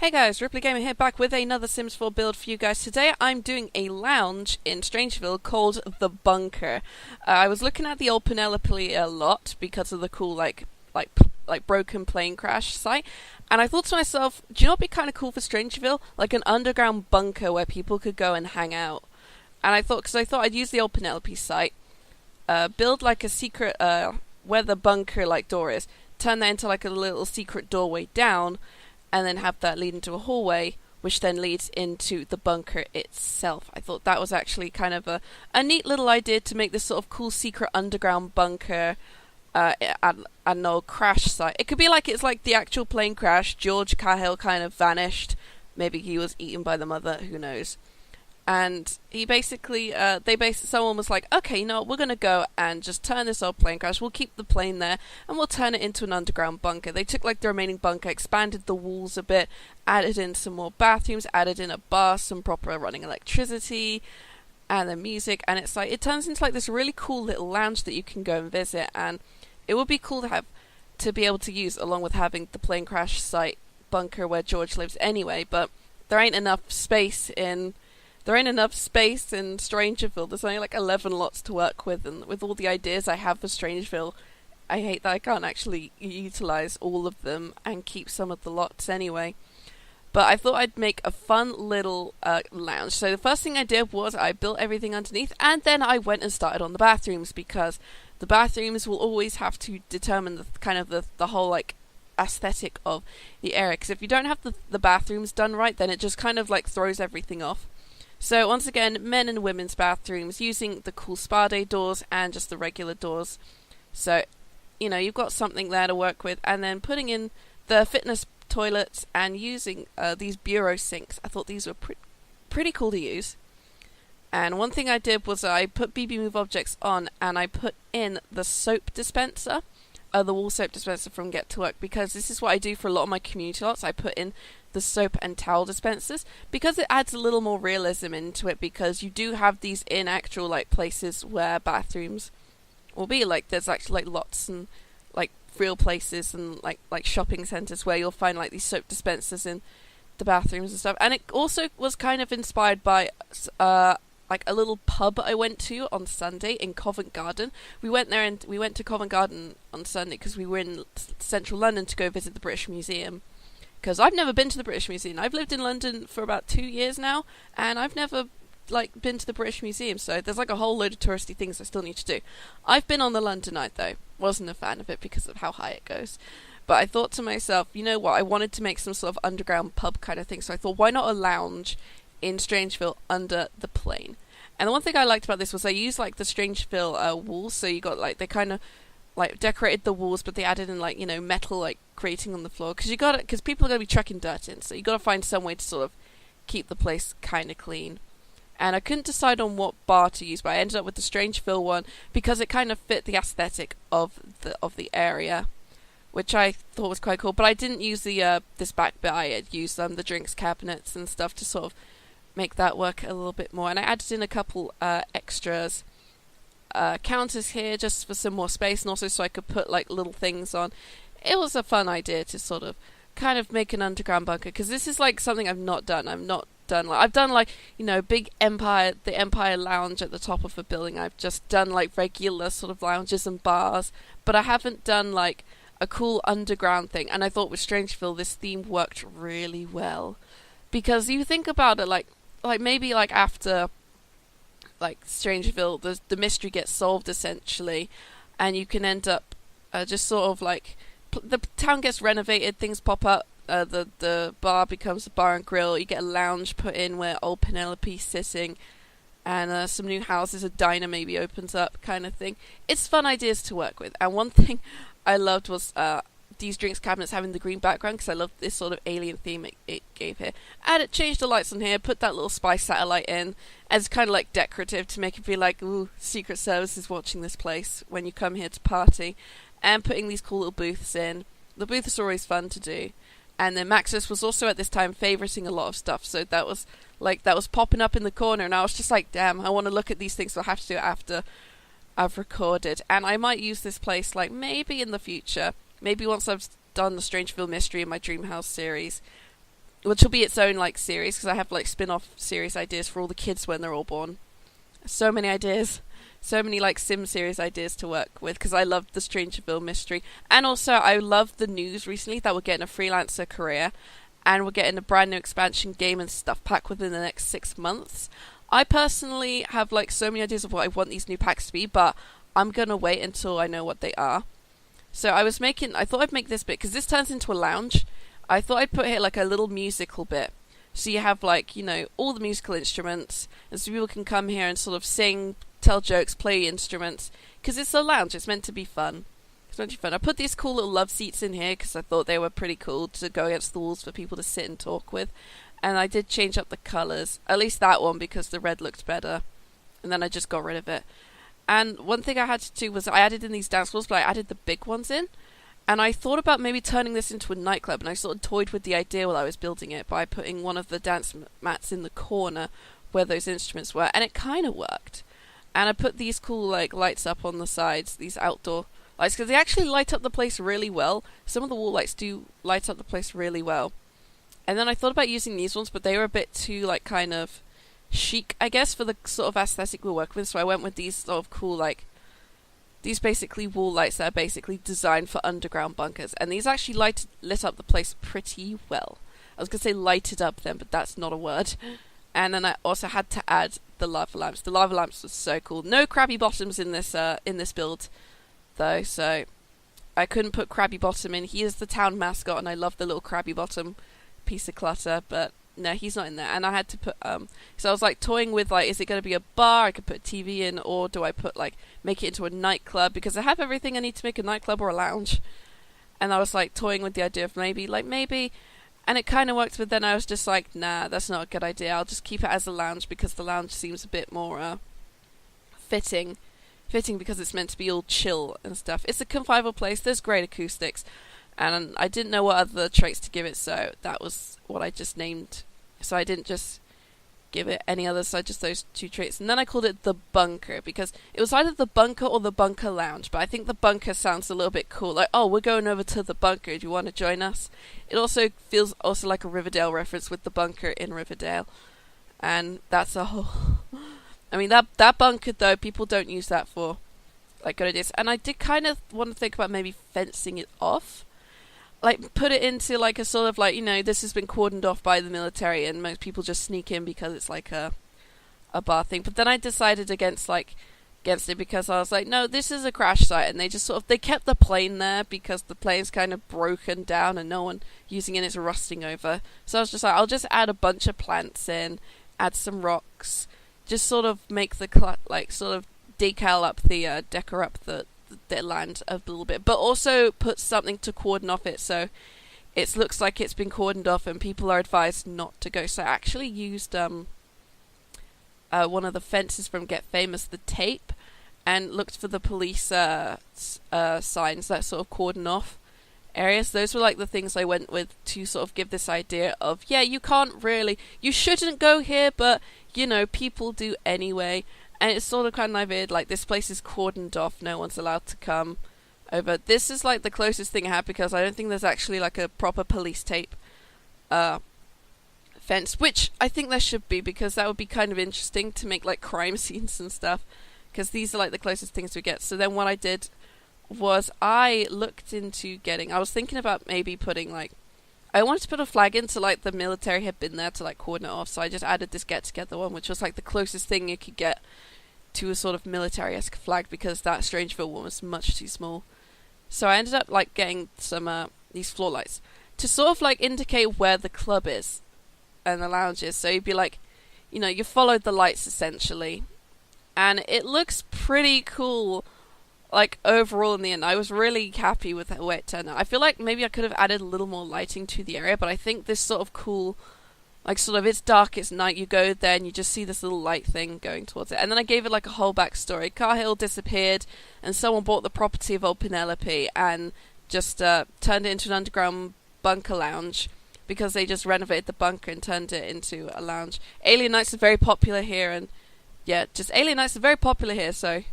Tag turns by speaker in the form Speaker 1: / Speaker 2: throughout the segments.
Speaker 1: Hey guys, Ripley Gamer here, back with another Sims 4 build for you guys. Today I'm doing a lounge in Strangeville called The Bunker. I was looking at the Old Penelope a lot because of the cool like broken plane crash site, and I thought to myself, do you know what'd be kind of cool for Strangeville? Like an underground bunker where people could go and hang out. And I thought I'd use the Old Penelope site, build like a secret where the bunker like door is, turn that into like a little secret doorway down, and then have that lead into a hallway, which then leads into the bunker itself. I thought that was actually kind of a neat little idea to make this sort of cool secret underground bunker at an old crash site. It could be like it's like the actual plane crash. George Cahill kind of vanished. Maybe he was eaten by the mother, who knows. And he basically, someone was like, okay, you know what, we're going to go and just turn this old plane crash. We'll keep the plane there and we'll turn it into an underground bunker. They took like the remaining bunker, expanded the walls a bit, added in some more bathrooms, added in a bar, some proper running electricity, and then music. And it's like, it turns into like this really cool little lounge that you can go and visit. And it would be cool to be able to use along with having the plane crash site bunker where George lives anyway. But there ain't enough space in Strangeville. There's only like 11 lots to work with, and with all the ideas I have for Strangeville, I hate that I can't actually utilize all of them and keep some of the lots anyway. But I thought I'd make a fun little lounge. So the first thing I did was I built everything underneath, and then I went and started on the bathrooms, because the bathrooms will always have to determine the whole like aesthetic of the area. Because if you don't have the bathrooms done right, then it just kind of like throws everything off. So once again, men and women's bathrooms using the cool spa day doors and just the regular doors. So, you know, you've got something there to work with. And then putting in the fitness toilets and using these bureau sinks. I thought these were pretty cool to use. And one thing I did was I put BB Move objects on, and I put in the soap dispenser. The wall soap dispenser from Get to Work, because this is what I do for a lot of my community lots. I put in the soap and towel dispensers because it adds a little more realism into it, because you do have these in actual like places where bathrooms will be. Like there's actually like lots and like real places and like shopping centres where you'll find like these soap dispensers in the bathrooms and stuff. And it also was kind of inspired by like a little pub I went to on Sunday in Covent Garden. We went there and we went to Covent Garden on Sunday because we were in central London to go visit the British Museum. Because I've never been to the British Museum. I've lived in London for about 2 years now, and I've never like been to the British Museum. So there's like a whole load of touristy things I still need to do. I've been on the London Eye though. Wasn't a fan of it because of how high it goes. But I thought to myself, you know what? I wanted to make some sort of underground pub kind of thing. So I thought, why not a lounge in Strangeville under the plane? And the one thing I liked about this was they used like the Strangeville walls. So you got like, they kind of like decorated the walls, but they added in like, you know, metal like grating on the floor, because people are going to be chucking dirt in, so you got to find some way to sort of keep the place kind of clean. And I couldn't decide on what bar to use, but I ended up with the Strangeville one because it kind of fit the aesthetic of the area, which I thought was quite cool. But I didn't use the this back bit. I had used the drinks cabinets and stuff to sort of make that work a little bit more. And I added in a couple extras. Counters here just for some more space, and also so I could put like little things on. It was a fun idea to sort of kind of make an underground bunker, because this is like something I've not done. I've done like, you know, the Empire Lounge at the top of a building. I've just done like regular sort of lounges and bars, but I haven't done like a cool underground thing. And I thought with Strangeville this theme worked really well, because you think about it like maybe like after like Strangeville, the mystery gets solved essentially, and you can end up just sort of like the town gets renovated, things pop up, the bar becomes a bar and grill, you get a lounge put in where Old Penelope's sitting, and some new houses, a diner maybe opens up kind of thing. It's fun ideas to work with. And one thing I loved was these drinks cabinets having the green background, because I love this sort of alien theme it gave here. And it changed the lights on here, put that little spy satellite in as kind of like decorative to make it feel like, ooh, Secret Service is watching this place when you come here to party. And putting these cool little booths in. The booths are always fun to do. And then Maxis was also at this time favoriting a lot of stuff, so that was popping up in the corner, and I was just like, damn, I want to look at these things, so I have to do it after I've recorded. And I might use this place like maybe in the future. Maybe once I've done the Strangeville mystery in my Dream House series, which will be its own like series, because I have like spin-off series ideas for all the kids when they're all born. So many ideas. So many like sim series ideas to work with, because I love the Strangerville mystery. And also I love the news recently that we're getting a freelancer career, and we're getting a brand new expansion game and stuff pack within the next 6 months. I personally have like so many ideas of what I want these new packs to be, but I'm gonna wait until I know what they are. So I thought I'd make this bit, because this turns into a lounge. I thought I'd put here like a little musical bit. So you have like, you know, all the musical instruments, and so people can come here and sort of sing, tell jokes, play instruments, because it's a lounge. It's meant to be fun. It's meant to be fun. I put these cool little love seats in here because I thought they were pretty cool to go against the walls for people to sit and talk with. And I did change up the colours, at least that one, because the red looked better. And then I just got rid of it. And one thing I had to do was I added in these dance floors, but I added the big ones in. And I thought about maybe turning this into a nightclub, and I sort of toyed with the idea while I was building it by putting one of the dance mats in the corner where those instruments were, and it kind of worked. And I put these cool like lights up on the sides, these outdoor lights, because they actually light up the place really well. Some of the wall lights do light up the place really well. And then I thought about using these ones, but they were a bit too like kind of chic, I guess, for the sort of aesthetic we're working with. So I went with these sort of cool like these basically wall lights that are basically designed for underground bunkers, and these actually lit up the place pretty well. I was going to say lighted up then, but that's not a word. And then I also had to add the lava lamps. The lava lamps were so cool. No Krabby Bottoms in this build, though, so I couldn't put Krabby Bottom in. He is the town mascot, and I love the little Krabby Bottom piece of clutter, but no, he's not in there. And I had to put so I was like toying with like, is it going to be a bar? I could put a TV in, or do I put like make it into a nightclub, because I have everything I need to make a nightclub or a lounge. And I was like toying with the idea of maybe, and it kind of worked, but then I was just like, nah, that's not a good idea. I'll just keep it as a lounge, because the lounge seems a bit more fitting because it's meant to be all chill and stuff. It's a convivial place. There's great acoustics. And I didn't know what other traits to give it, so that was what I just named. So I didn't just give it any others, so just those two traits. And then I called it the bunker, because it was either the bunker or the bunker lounge, but I think the bunker sounds a little bit cool. Like, oh, we're going over to the bunker, do you want to join us? It also feels also like a Riverdale reference with the bunker in Riverdale. And that's a whole... I mean, that bunker, though, people don't use that for like good ideas. And I did kind of want to think about maybe fencing it off. Like, put it into, like, a sort of, like, you know, this has been cordoned off by the military, and most people just sneak in because it's, like, a bar thing. But then I decided against it, because I was like, no, this is a crash site, and they just sort of, they kept the plane there, because the plane's kind of broken down, and no one using it, it's rusting over. So I was just like, I'll just add a bunch of plants in, add some rocks, just sort of make the, sort of decor up the land a little bit, but also put something to cordon off it, so it looks like it's been cordoned off and people are advised not to go. So I actually used one of the fences from Get Famous, the tape, and looked for the police signs that sort of cordon off areas. Those were like the things I went with to sort of give this idea of, yeah, you shouldn't go here, but you know, people do anyway. And it's sort of kind of weird, like, this place is cordoned off, no one's allowed to come over. This is, like, the closest thing I have, because I don't think there's actually, like, a proper police tape fence, which I think there should be, because that would be kind of interesting to make, like, crime scenes and stuff, because these are, like, the closest things we get. So then what I did was I looked into I was thinking about maybe putting, like, I wanted to put a flag in, so, like, the military had been there to, like, cordon it off, so I just added this get-together one, which was, like, the closest thing you could get to a sort of military-esque flag, because that Strangeville one was much too small. So I ended up, like, getting some, these floor lights to sort of, like, indicate where the club is and the lounge is. So you'd be like, you know, you followed the lights, essentially. And it looks pretty cool, like, overall in the end. I was really happy with the way it turned out. I feel like maybe I could have added a little more lighting to the area, but I think this sort of cool... like, sort of, it's dark, it's night, you go there and you just see this little light thing going towards it. And then I gave it, like, a whole backstory. Cahill disappeared, and someone bought the property of Old Penelope and just turned it into an underground bunker lounge, because they just renovated the bunker and turned it into a lounge. Alien Nights are very popular here, and, yeah, just Alien Nights are very popular here, so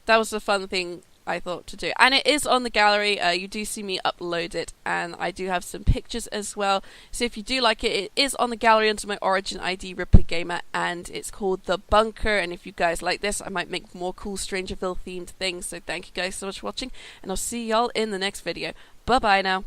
Speaker 1: that was the fun thing I thought to do. And it is on the gallery. You do see me upload it, and I do have some pictures as well. So if you do like it, it is on the gallery under my Origin ID, Ripley Gamer, and it's called The Bunker. And if you guys like this, I might make more cool Strangerville themed things. So thank you guys so much for watching, and I'll see y'all in the next video. Bye bye now.